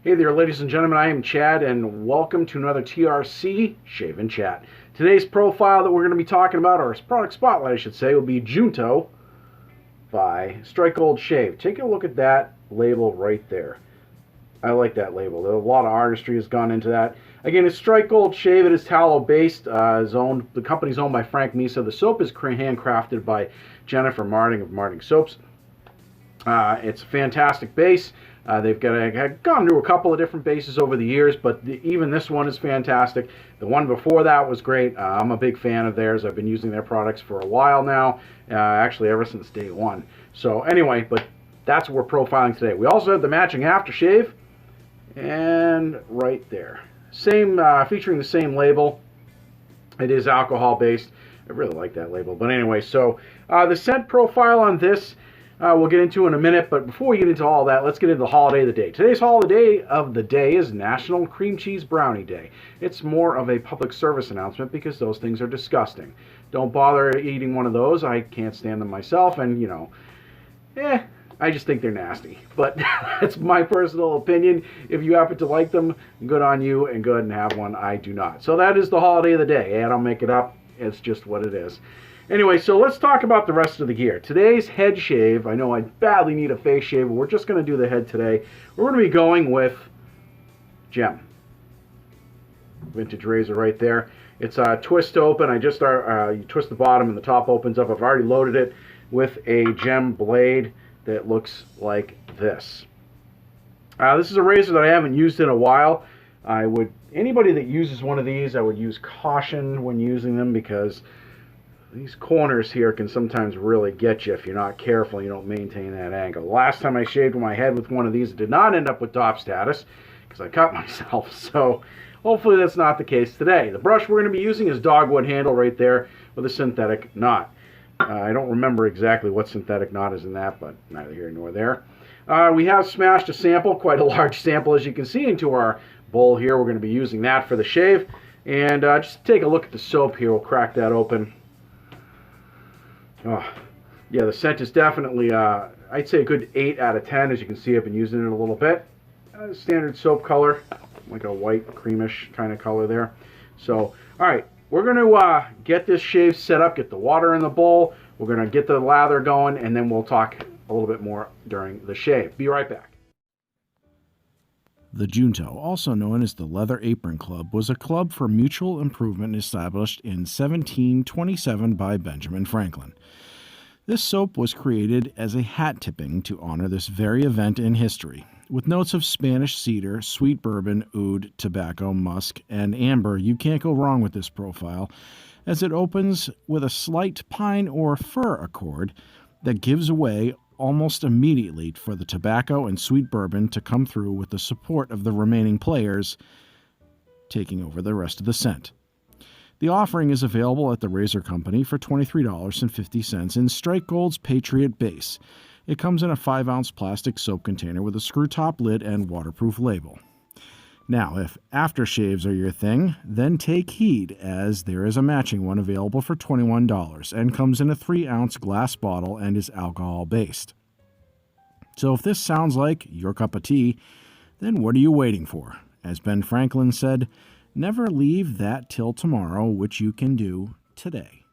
Hey there, ladies and gentlemen, I am Chad, and welcome to another TRC Shave and Chat. Today's profile that we're going to be talking about, or product spotlight I should say, will be Junto by Strikegold Shave. Take a look at that label right there. I like that label. A lot of artistry has gone into that. Again, it's Strikegold Shave. It is tallow-based. The company's owned by Frank Misa. The soap is handcrafted by Jennifer Marting of Marting Soaps. It's a fantastic base. They've gone through a couple of different bases over the years, but even this one is fantastic. The one before that was great. I'm a big fan of theirs. I've been using their products for a while now, actually ever since day one. So anyway, but that's what we're profiling today. We also have the matching aftershave, and right there. Same, featuring the same label. It is alcohol-based. I really like that label. But anyway, so the scent profile on this, we'll get into in a minute, but before we get into all that, let's get into the holiday of the day. Today's holiday of the day is National Cream Cheese Brownie Day. It's more of a public service announcement because those things are disgusting. Don't bother eating one of those. I can't stand them myself, and, you know, I just think they're nasty. But that's my personal opinion. If you happen to like them, good on you, and go ahead and have one. I do not. So that is the holiday of the day. I don't make it up. It's just what it is. Anyway, so let's talk about the rest of the gear. Today's head shave, I know I badly need a face shave, but we're just going to do the head today. We're going to be going with Gem. Vintage razor right there. It's a twist open. You twist the bottom and the top opens up. I've already loaded it with a Gem blade that looks like this. This is a razor that I haven't used in a while. Anybody that uses one of these, I would use caution when using them because these corners here can sometimes really get you if you're not careful and you don't maintain that angle. The last time I shaved my head with one of these, it did not end up with top status because I cut myself. So hopefully that's not the case today. The brush we're going to be using is dogwood handle right there with a synthetic knot. I don't remember exactly what synthetic knot is in that, but neither here nor there. We have smashed a sample, quite a large sample as you can see, into our bowl here. We're going to be using that for the shave. And just take a look at the soap here. We'll crack that open. Oh, yeah, the scent is definitely, I'd say a good 8 out of 10. As you can see, I've been using it a little bit. Standard soap color, like a white, creamish kind of color there. So, all right, we're going to get this shave set up, get the water in the bowl. We're going to get the lather going, and then we'll talk a little bit more during the shave. Be right back. The Junto, also known as the Leather Apron Club, was a club for mutual improvement established in 1727 by Benjamin Franklin. This soap was created as a hat tipping to honor this very event in history. With notes of Spanish cedar, sweet bourbon, oud, tobacco, musk, and amber, you can't go wrong with this profile, as it opens with a slight pine or fir accord that gives away almost immediately for the tobacco and sweet bourbon to come through with the support of the remaining players taking over the rest of the scent. The offering is available at the Razor Company for $23.50 in Strikegold's Patriot base. It comes in a 5-ounce plastic soap container with a screw-top lid and waterproof label. Now, if aftershaves are your thing, then take heed, as there is a matching one available for $21 and comes in a 3-ounce glass bottle and is alcohol-based. So if this sounds like your cup of tea, then what are you waiting for? As Ben Franklin said, never leave that till tomorrow, which you can do today.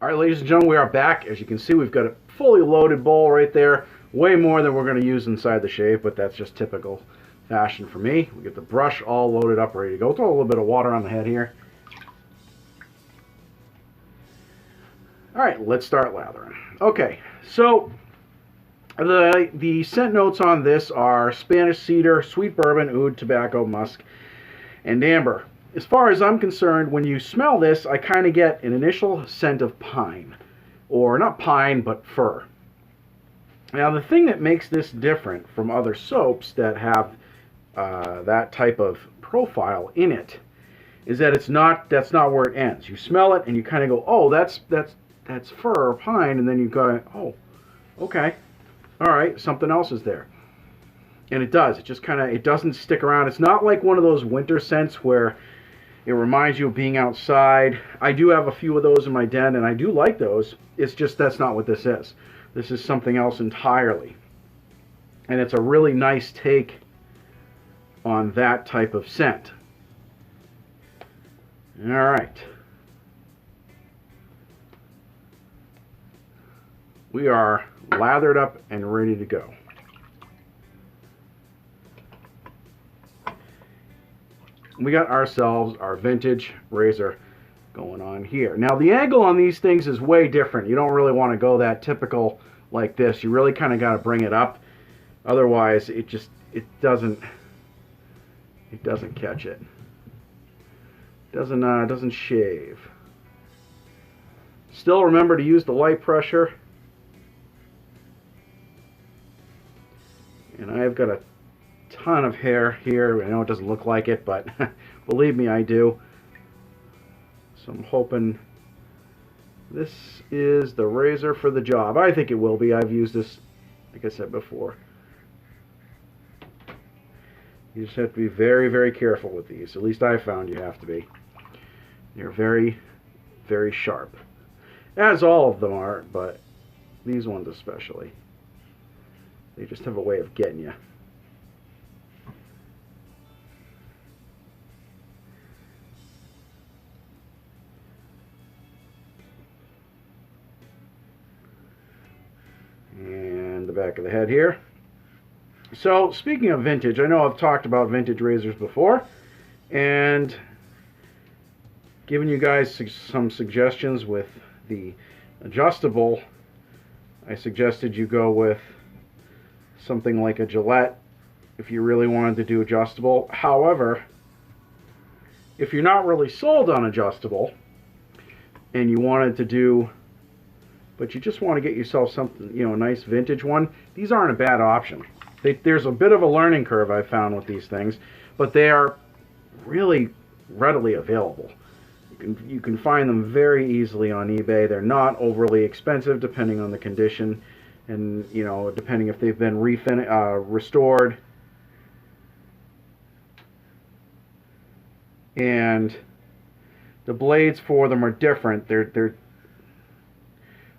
All right, ladies and gentlemen, we are back. As you can see, we've got a fully loaded bowl right there. Way more than we're going to use inside the shave, but that's just typical fashion for me. We get the brush all loaded up, ready to go. Throw a little bit of water on the head here. All right, let's start lathering. Okay, so the scent notes on this are Spanish cedar, sweet bourbon, oud, tobacco, musk, and amber. As far as I'm concerned, when you smell this, I kind of get an initial scent of pine. Or not pine, but fir. Now, the thing that makes this different from other soaps that have that type of profile in it is that that's not where it ends. You smell it and you kind of go, oh, that's fir or pine, and then you go, oh, okay, all right, something else is there. And it does. It just it doesn't stick around. It's not like one of those winter scents where it reminds you of being outside. I do have a few of those in my den, and I do like those. It's just that's not what this is. This is something else entirely. And it's a really nice take on that type of scent. All right. We are lathered up and ready to go. We got ourselves our vintage razor going on here. Now the angle on these things is way different. You don't really want to go that typical like this. You really kind of got to bring it up. Otherwise it doesn't catch it. Doesn't shave. Still remember to use the light pressure. And I've got a ton of hair here. I know it doesn't look like it, but believe me, I do. So I'm hoping this is the razor for the job. I think it will be. I've used this, like I said before. You just have to be very, very careful with these. At least I found you have to be. They're very, very sharp. As all of them are, but these ones especially. They just have a way of getting you. And the back of the head here. So, speaking of vintage, I know I've talked about vintage razors before, and given you guys some suggestions with the adjustable. I suggested you go with something like a Gillette if you really wanted to do adjustable. However, if you're not really sold on adjustable and you wanted to do, but you just want to get yourself something, you know, a nice vintage one, these aren't a bad option. There's a bit of a learning curve I've found with these things, but they are really readily available. You can find them very easily on eBay. They're not overly expensive depending on the condition, and you know, depending if they've been restored. And the blades for them are different. They're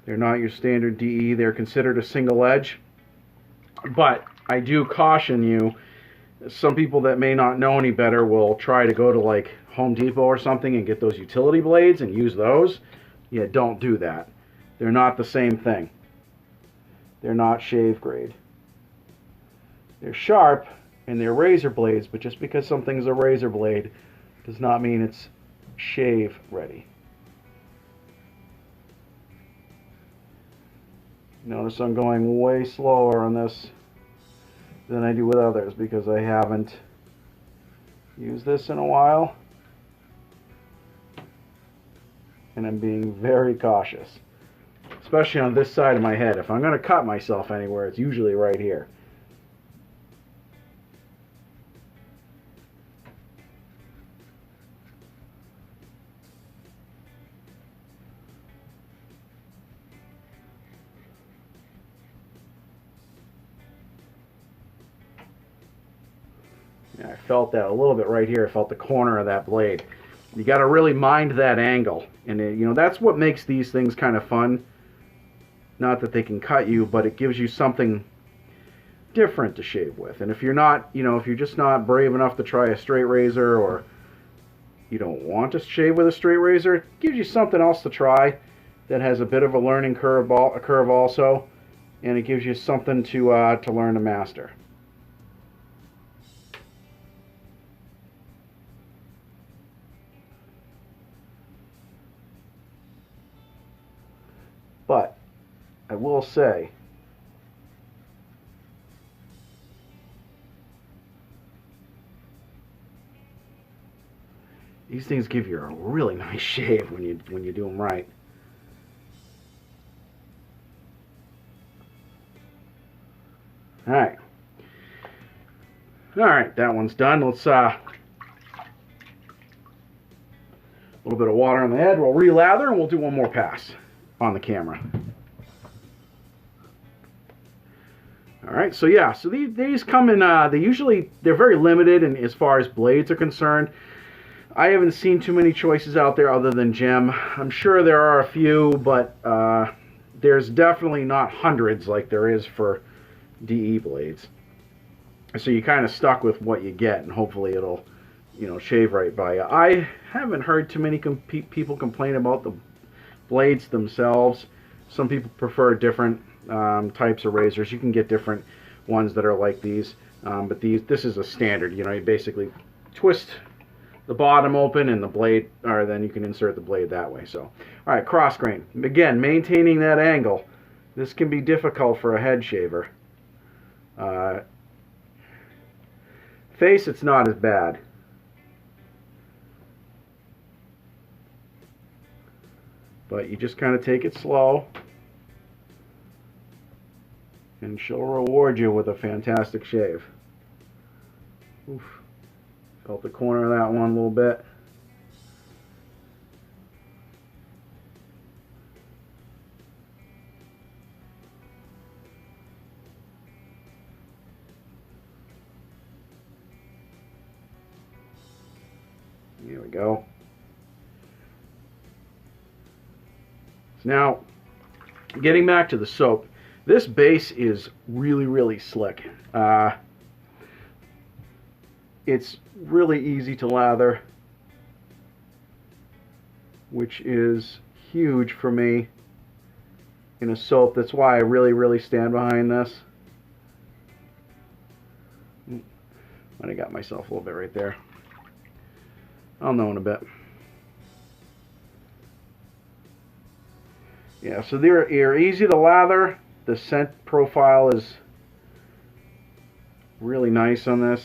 not your standard DE. They're considered a single edge. But I do caution you, some people that may not know any better will try to go to like Home Depot or something and get those utility blades and use those. Yeah, don't do that. They're not the same thing. They're not shave grade. They're sharp and they're razor blades, but just because something's a razor blade does not mean it's shave ready. Notice I'm going way slower on this than I do with others because I haven't used this in a while. And I'm being very cautious, especially on this side of my head. If I'm going to cut myself anywhere, it's usually right here. Yeah, I felt that a little bit right here. I felt the corner of that blade. You got to really mind that angle, and you know, that's what makes these things kind of fun. Not that they can cut you, but it gives you something different to shave with. And if you're not, you know, if you're just not brave enough to try a straight razor, or you don't want to shave with a straight razor, it gives you something else to try that has a bit of a learning curve also, and it gives you something to learn to master. But I will say, these things give you a really nice shave when you do them right. All right, that one's done. Let's a little bit of water on the head. We'll relather and we'll do one more pass on the camera. All right, so yeah, so these come in, they're very limited in as far as blades are concerned. I haven't seen too many choices out there other than Gem. I'm sure there are a few, but there's definitely not hundreds like there is for, DE blades. So you're kind of stuck with what you get, and hopefully it'll, you know, shave right by you. I haven't heard too many people complain about the blades themselves. Some people prefer different types of razors. You can get different ones that are like these, but this is a standard. You know, you basically twist the bottom open and the blade, or then you can insert the blade that way. So, all right, cross grain. Again, maintaining that angle. This can be difficult for a head shaver. Face, it's not as bad. But you just kind of take it slow, and she'll reward you with a fantastic shave. Oof. Felt the corner of that one a little bit. Here we go. So now, getting back to the soap, this base is really, really slick. It's really easy to lather, which is huge for me in a soap. That's why I really, really stand behind this. Might have got myself a little bit right there. I'll know in a bit. Yeah, so they're easy to lather. The scent profile is really nice on this.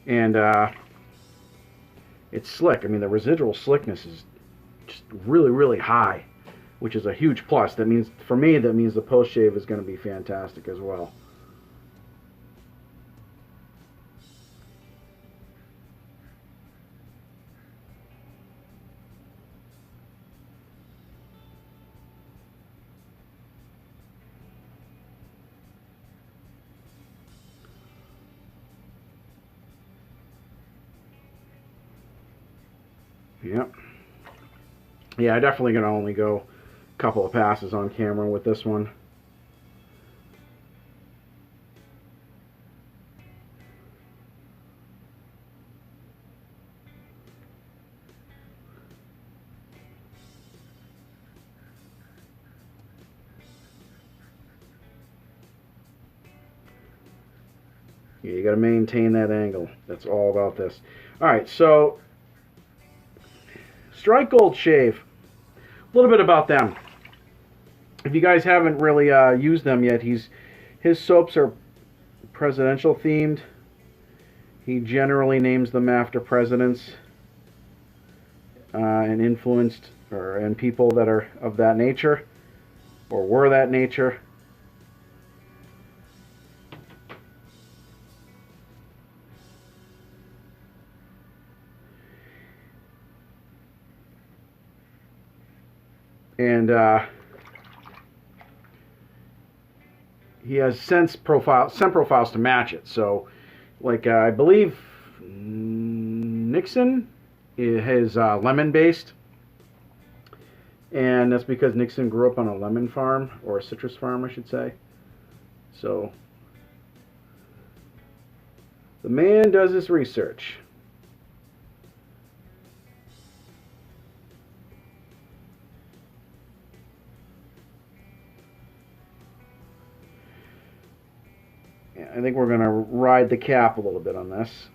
And it's slick. I mean, the residual slickness is just really, really high, which is a huge plus. That means, for me, that means the post-shave is going to be fantastic as well. Yep. Yeah, I'm definitely going to only go a couple of passes on camera with this one. Yeah, you got to maintain that angle. That's all about this. All right, so Strikegold shave. A little bit about them. If you guys haven't really used them yet, his soaps are presidential themed. He generally names them after presidents and influenced and people that are of that nature or were that nature. And he has scent profiles to match it. So, like I believe Nixon is lemon based, and that's because Nixon grew up on a lemon farm, or a citrus farm, I should say. So the man does his research. I think we're going to ride the cap a little bit on this.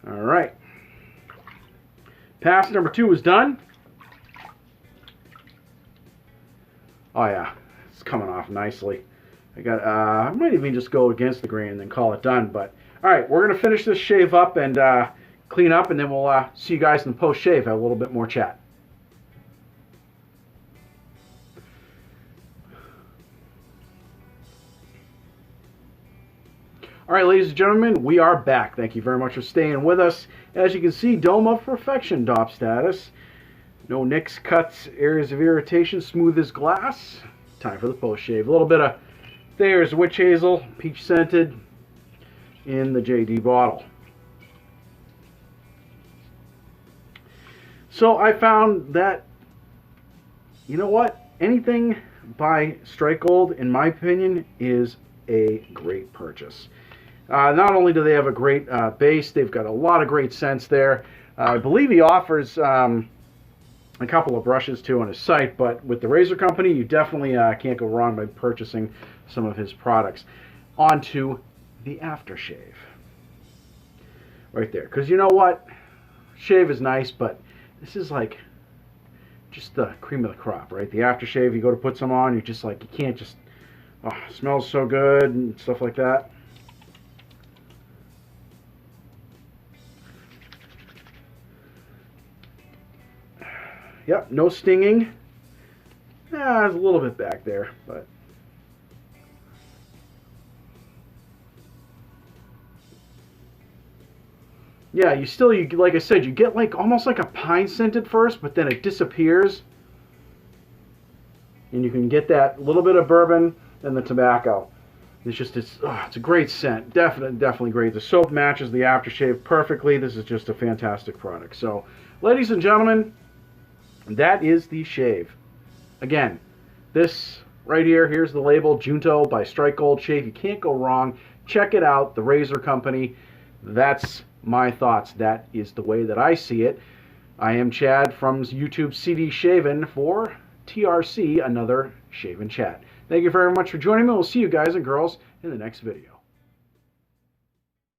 All right. Pass number 2 is done. Oh yeah, it's coming off nicely. I might even just go against the grain and then call it done, but all right, we're going to finish this shave up and clean up, and then we'll see you guys in the post-shave, have a little bit more chat. All right, ladies and gentlemen, we are back. Thank you very much for staying with us. As you can see, Dome of Perfection DOP status. No nicks, cuts, areas of irritation, smooth as glass. Time for the post-shave. A little bit of There's witch hazel, peach scented, in the JD bottle. So I found that, you know what, anything by Strikegold, in my opinion, is a great purchase. Not only do they have a great base, they've got a lot of great scents there. I believe he offers a couple of brushes too on his site, but with the razor company, you definitely can't go wrong by purchasing some of his products. On to the aftershave. Right there. Because you know what? Shave is nice, but this is like just the cream of the crop, right? The aftershave, you go to put some on, you're just like, you can't just, oh, it smells so good and stuff like that. Yep, no stinging. There's a little bit back there, but yeah, you like I said, you get like almost like a pine scent at first, but then it disappears. And you can get that little bit of bourbon and the tobacco. It's a great scent. Definitely great. The soap matches the aftershave perfectly. This is just a fantastic product. So, ladies and gentlemen, that is the shave. Again, this right here, here's the label, Junto by Strikegold Shave. You can't go wrong. Check it out, the razor company. That's my thoughts. That is the way that I see it. I am Chad from YouTube CD Shaven for TRC, another Shave and Chat. Thank you very much for joining me. We'll see you guys and girls in the next video.